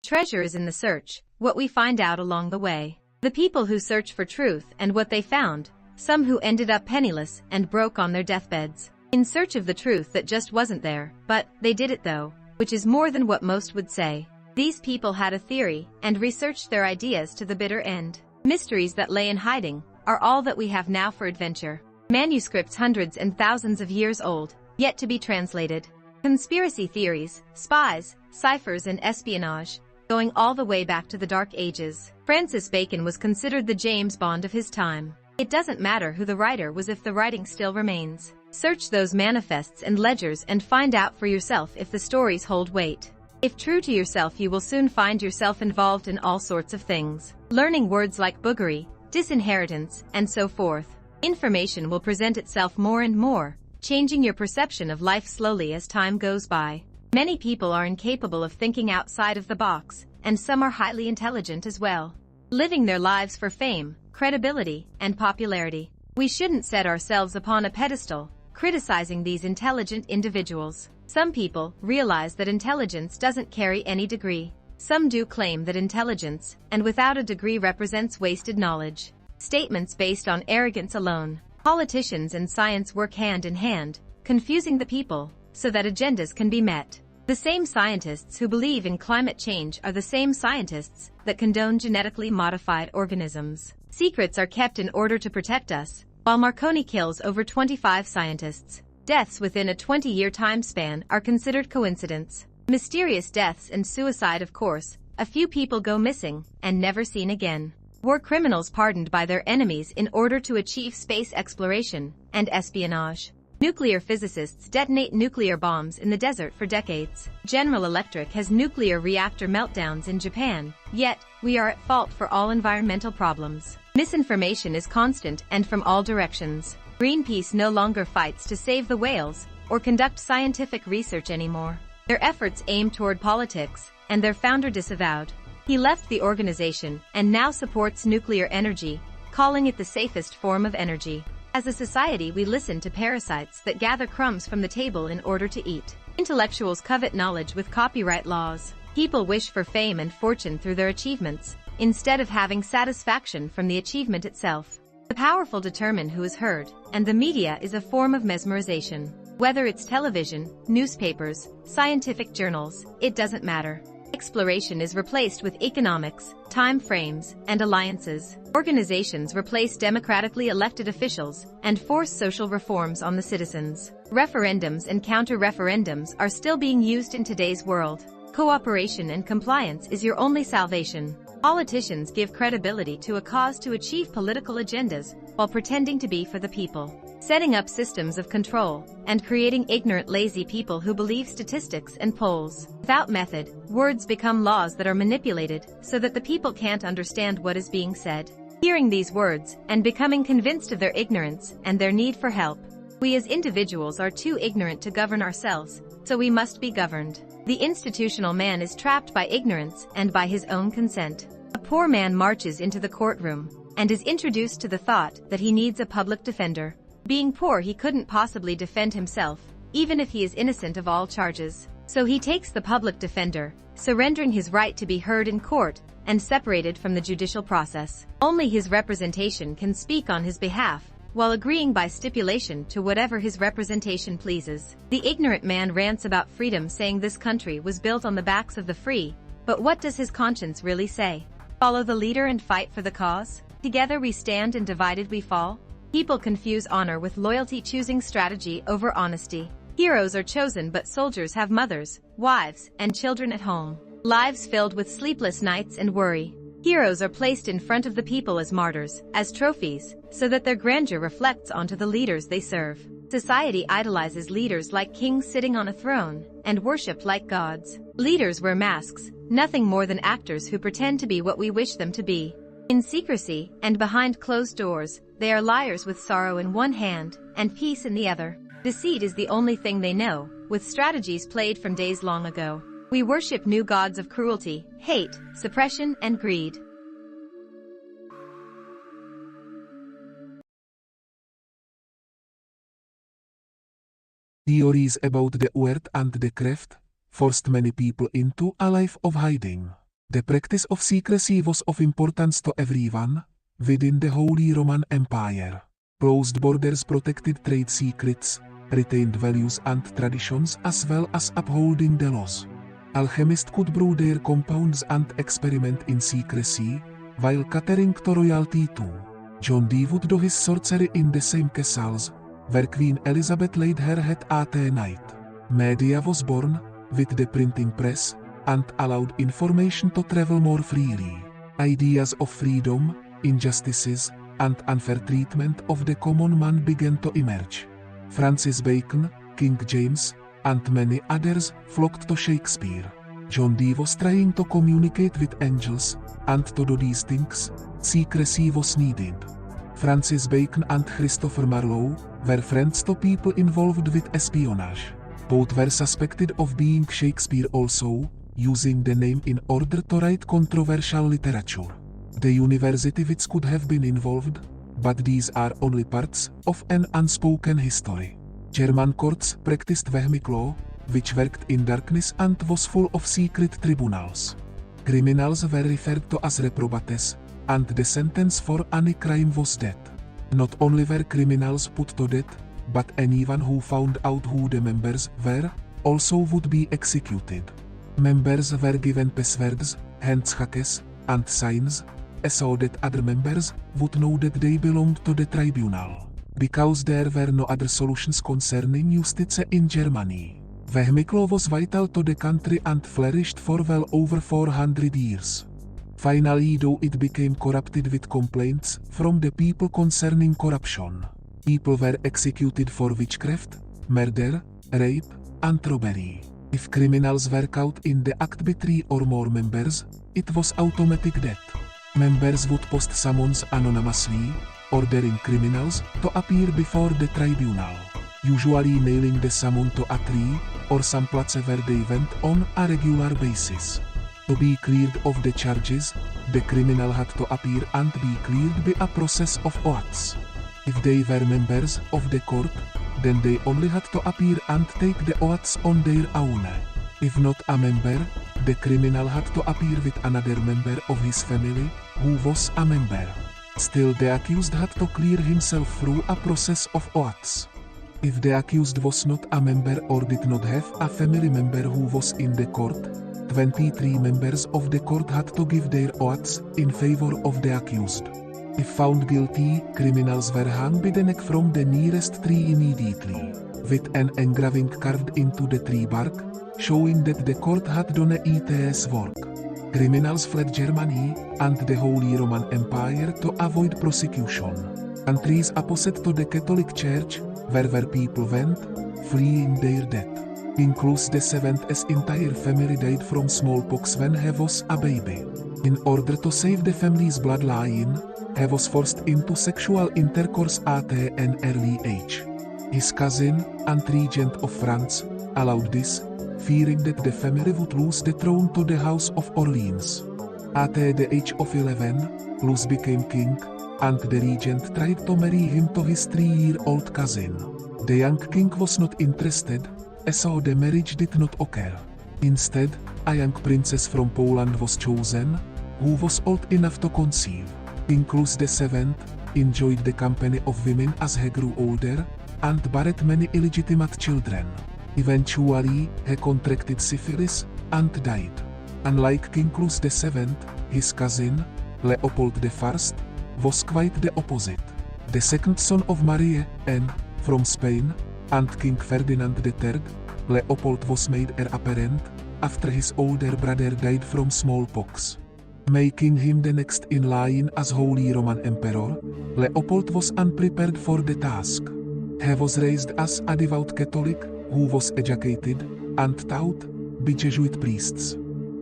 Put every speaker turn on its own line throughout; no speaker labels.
Treasure is in the search, what we find out along the way. The people who search for truth and what they found, some who ended up penniless and broke on their deathbeds. In search of the truth that just wasn't there, but they did it though, which is more than what most would say. These people had a theory and researched their ideas to the bitter end. Mysteries that lay in hiding are all that we have now for adventure. Manuscripts hundreds and thousands of years old, yet to be translated. Conspiracy theories, spies, ciphers and espionage, going all the way back to the Dark Ages. Francis Bacon was considered the James Bond of his time. It doesn't matter who the writer was if the writing still remains. Search those manifests and ledgers and find out for yourself if the stories hold weight. If true to yourself, you will soon find yourself involved in all sorts of things. Learning words like boogery, disinheritance, and so forth. Information will present itself more and more, changing your perception of life slowly as time goes by. Many people are incapable of thinking outside of the box, and some are highly intelligent as well. Living their lives for fame, credibility, and popularity. We shouldn't set ourselves upon a pedestal, criticizing these intelligent individuals. Some people realize that intelligence doesn't carry any degree. Some do claim that intelligence, and without a degree, represents wasted knowledge. Statements based on arrogance alone. Politicians and science work hand in hand, confusing the people, so that agendas can be met. The same scientists who believe in climate change are the same scientists that condone genetically modified organisms. Secrets are kept in order to protect us, while Marconi kills over 25 scientists. Deaths within a 20-year time span are considered coincidence. Mysterious deaths and suicide, of course. A few people go missing and never seen again. War criminals pardoned by their enemies in order to achieve space exploration and espionage. Nuclear physicists detonate nuclear bombs in the desert for decades. General Electric has nuclear reactor meltdowns in Japan, yet we are at fault for all environmental problems. Misinformation is constant and from all directions. Greenpeace no longer fights to save the whales or conduct scientific research anymore. Their efforts aim toward politics, and their founder disavowed. He left the organization and now supports nuclear energy, calling it the safest form of energy. As a society, we listen to parasites that gather crumbs from the table in order to eat. Intellectuals covet knowledge with copyright laws. People wish for fame and fortune through their achievements, instead of having satisfaction from the achievement itself. The powerful determine who is heard, and the media is a form of mesmerization. Whether it's television, newspapers, scientific journals, it doesn't matter. Exploration is replaced with economics, time frames, and alliances. Organizations replace democratically elected officials and force social reforms on the citizens. Referendums and counter-referendums are still being used in today's world. Cooperation and compliance is your only salvation. Politicians give credibility to a cause to achieve political agendas while pretending to be for the people, setting up systems of control and creating ignorant, lazy people who believe statistics and polls. Without method, words become laws that are manipulated so that the people can't understand what is being said. Hearing these words and becoming convinced of their ignorance and their need for help. We as individuals are too ignorant to govern ourselves, so we must be governed. The institutional man is trapped by ignorance and by his own consent. A poor man marches into the courtroom and is introduced to the thought that he needs a public defender. Being poor, he couldn't possibly defend himself, even if he is innocent of all charges. So he takes the public defender, surrendering his right to be heard in court and separated from the judicial process. Only his representation can speak on his behalf, while agreeing by stipulation to whatever his representation pleases. The ignorant man rants about freedom, saying this country was built on the backs of the free, but what does his conscience really say? Follow the leader and fight for the cause? Together we stand and divided we fall? People confuse honor with loyalty, choosing strategy over honesty. Heroes are chosen, but soldiers have mothers, wives, and children at home. Lives filled with sleepless nights and worry. Heroes are placed in front of the people as martyrs, as trophies, so that their grandeur reflects onto the leaders they serve. Society idolizes leaders like kings sitting on a throne, and worship like gods. Leaders wear masks, nothing more than actors who pretend to be what we wish them to be. In secrecy, and behind closed doors, they are liars with sorrow in one hand, and peace in the other. Deceit is the only thing they know, with strategies played from days long ago. We worship new gods of cruelty, hate, suppression, and greed.
Theories about the earth and the craft forced many people into a life of hiding. The practice of secrecy was of importance to everyone within the Holy Roman Empire. Closed borders protected trade secrets, retained values and traditions as well as upholding the laws. Alchemists could brew their compounds and experiment in secrecy, while catering to royalty too. John Dee would do his sorcery in the same castles, where Queen Elizabeth laid her head at night. Media was born, with the printing press, and allowed information to travel more freely. Ideas of freedom, injustices, and unfair treatment of the common man began to emerge. Francis Bacon, King James, and many others flocked to Shakespeare. John Dee was trying to communicate with angels, and to do these things, secrecy was needed. Francis Bacon and Christopher Marlowe were friends to people involved with espionage. Both were suspected of being Shakespeare also, using the name in order to write controversial literature. The university which could have been involved, but these are only parts of an unspoken history. German courts practiced Vehmic law, which worked in darkness and was full of secret tribunals. Criminals were referred to as reprobates, and the sentence for any crime was death. Not only were criminals put to death, but anyone who found out who the members were, also would be executed. Members were given passwords, handshackes, and signs, so that other members would know that they belonged to the tribunal. Because there were no other solutions concerning justice in Germany. Vehmic law was vital to the country and flourished for well over 400 years. Finally, though, it became corrupted with complaints from the people concerning corruption. People were executed for witchcraft, murder, rape, and robbery. If criminals were caught in the act by 3 or more members, it was automatic death. Members would post summons anonymously, ordering criminals to appear before the tribunal, usually mailing the summon to a tree or some place where they went on a regular basis. To be cleared of the charges, the criminal had to appear and be cleared by a process of oaths. If they were members of the court, then they only had to appear and take the oaths on their own. If not a member, the criminal had to appear with another member of his family, who was a member. Still, the accused had to clear himself through a process of oaths. If the accused was not a member or did not have a family member who was in the court, 23 members of the court had to give their oaths in favor of the accused. If found guilty, criminals were hung by the neck from the nearest tree immediately, with an engraving carved into the tree bark, showing that the court had done its work. Criminals fled Germany and the Holy Roman Empire to avoid prosecution. Countries opposite to the Catholic Church, where people went, fleeing their death. King Louis VII's entire family died from smallpox when he was a baby. In order to save the family's bloodline, he was forced into sexual intercourse at an early age. His cousin and regent of France allowed this, fearing that the family would lose the throne to the House of Orleans. At the age of 11, Louis became king, and the regent tried to marry him to his 3-year-old cousin. The young king was not interested, so the marriage did not occur. Instead, a young princess from Poland was chosen, who was old enough to conceive. King Louis VII enjoyed the company of women as he grew older, and bore many illegitimate children. Eventually, he contracted syphilis and died. Unlike King Louis VII, his cousin, Leopold I, was quite the opposite. The second son of Marie Anne, from Spain, and King Ferdinand III, Leopold was made heir apparent after his older brother died from smallpox. Making him the next in line as Holy Roman Emperor, Leopold was unprepared for the task. He was raised as a devout Catholic, who was educated and taught by Jesuit priests.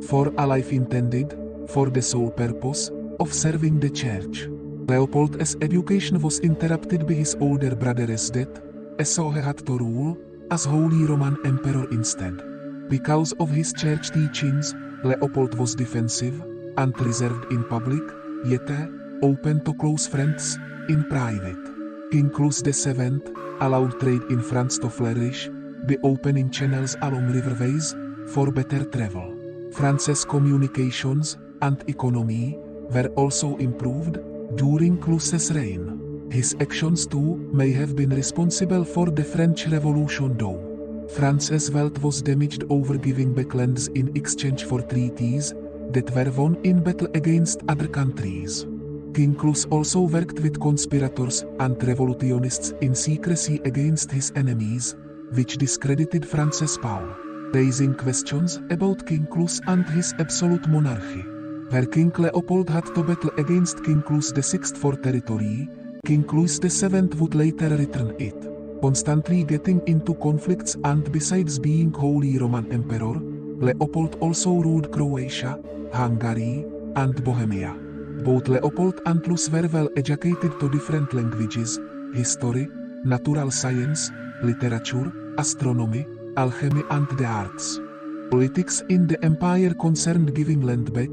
For a life intended for the sole purpose of serving the Church. Leopold's education was interrupted by his older brother's death, so he had to rule as Holy Roman Emperor instead. Because of his church teachings, Leopold was defensive and reserved in public, yet open to close friends in private. King Louis VII allowed trade in France to flourish by opening channels along riverways for better travel. France's communications and economy were also improved during Clus's reign. His actions too may have been responsible for the French Revolution though. France's wealth was damaged over giving back lands in exchange for treaties that were won in battle against other countries. King Clus also worked with conspirators and revolutionists in secrecy against his enemies, which discredited France's power, raising questions about King Clus and his absolute monarchy. Where King Leopold had to battle against King Clus VI for territory, King Clus VII would later return it, constantly getting into conflicts, and besides being Holy Roman Emperor, Leopold also ruled Croatia, Hungary, and Bohemia. Both Leopold and Clus were well educated to different languages, history, natural science, literature, astronomy, alchemy and the arts. Politics in the empire concerned giving land back,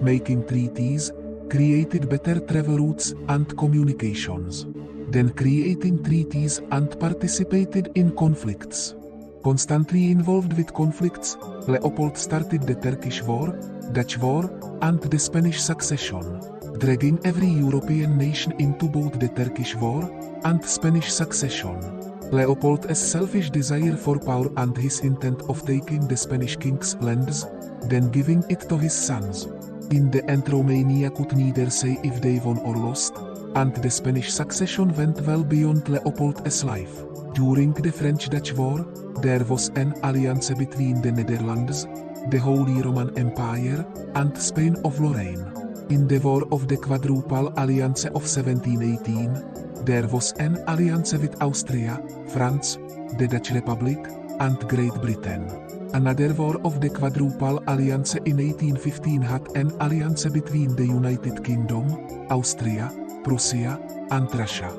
making treaties, created better travel routes and communications, then creating treaties and participated in conflicts. Constantly involved with conflicts, Leopold started the Turkish War, Dutch War, and the Spanish Succession, dragging every European nation into both the Turkish War and Spanish Succession. Leopold's selfish desire for power and his intent of taking the Spanish king's lands, then giving it to his sons. In the end, Romania could neither say if they won or lost, and the Spanish succession went well beyond Leopold's life. During the French-Dutch War, there was an alliance between the Netherlands, the Holy Roman Empire, and Spain of Lorraine. In the War of the Quadruple Alliance of 1718, there was an alliance with Austria, France, the Dutch Republic, and Great Britain. Another War of the Quadruple Alliance in 1815 had an alliance between the United Kingdom, Austria, Prussia, and Russia.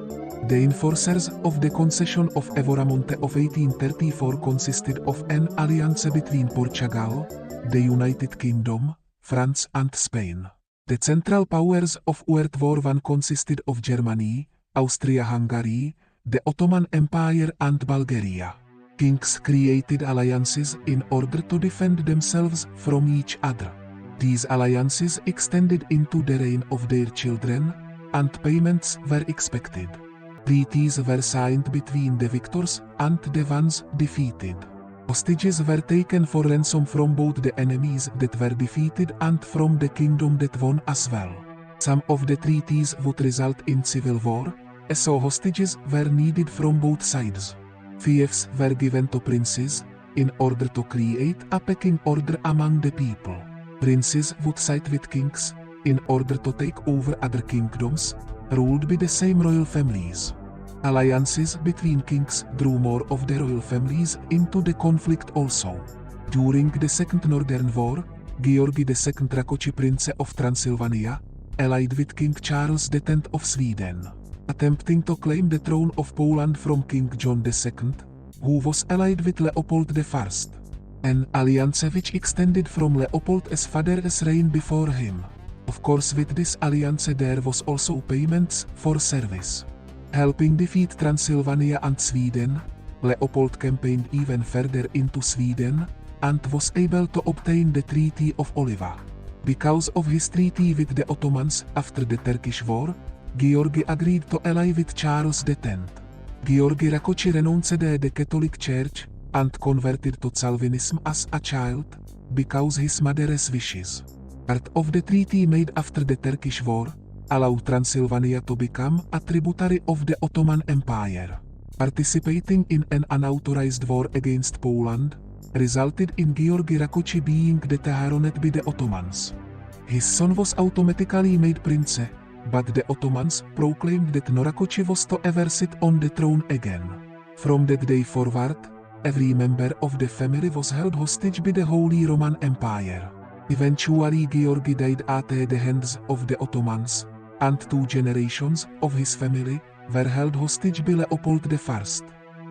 The enforcers of the Concession of Evora-Monte of 1834 consisted of an alliance between Portugal, the United Kingdom, France and Spain. The central powers of World War I consisted of Germany, Austria-Hungary, the Ottoman Empire and Bulgaria. Kings created alliances in order to defend themselves from each other. These alliances extended into the reign of their children, and payments were expected. Treaties were signed between the victors and the ones defeated. Hostages were taken for ransom from both the enemies that were defeated and from the kingdom that won as well. Some of the treaties would result in civil war, so hostages were needed from both sides. Fiefs were given to princes, in order to create a pecking order among the people. Princes would side with kings, in order to take over other kingdoms, ruled by the same royal families. Alliances between kings drew more of the royal families into the conflict also. During the Second Northern War, Georgi II Rakoczy, Prince of Transylvania, allied with King Charles X of Sweden, attempting to claim the throne of Poland from King John II, who was allied with Leopold I, an alliance which extended from Leopold's father's reign before him. Of course, with this alliance there was also payments for service. Helping defeat Transylvania and Sweden, Leopold campaigned even further into Sweden, and was able to obtain the Treaty of Oliva. Because of his treaty with the Ottomans after the Turkish War, Georgi agreed to ally with Charles X. Georgi Rakoczy renounced the Catholic Church and converted to Calvinism as a child, because his mother's wishes. Part of the treaty made after the Turkish War allowed Transylvania to become a tributary of the Ottoman Empire. Participating in an unauthorized war against Poland resulted in Georgi Rakoczy being dethroned by the Ottomans. His son was automatically made prince, but the Ottomans proclaimed that no Rakoczy was to ever sit on the throne again. From that day forward, every member of the family was held hostage by the Holy Roman Empire. Eventually Georgi died at the hands of the Ottomans, and 2 generations of his family were held hostage by Leopold I.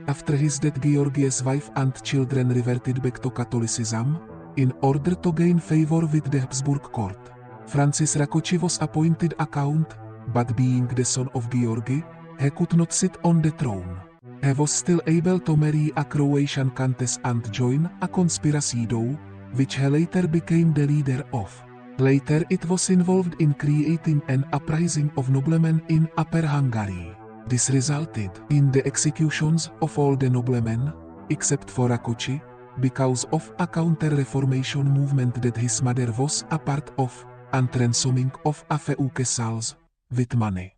After his death, Georgi's wife and children reverted back to Catholicism, in order to gain favor with the Habsburg court. Francis Rakoczy was appointed a count, but being the son of Georgi, he could not sit on the throne. He was still able to marry a Croatian countess and join a conspiracy though, which he later became the leader of. Later it was involved in creating an uprising of noblemen in Upper Hungary. This resulted in the executions of all the noblemen, except for Rákóczi, because of a counter-reformation movement that his mother was a part of, and ransoming of a few castles, with money.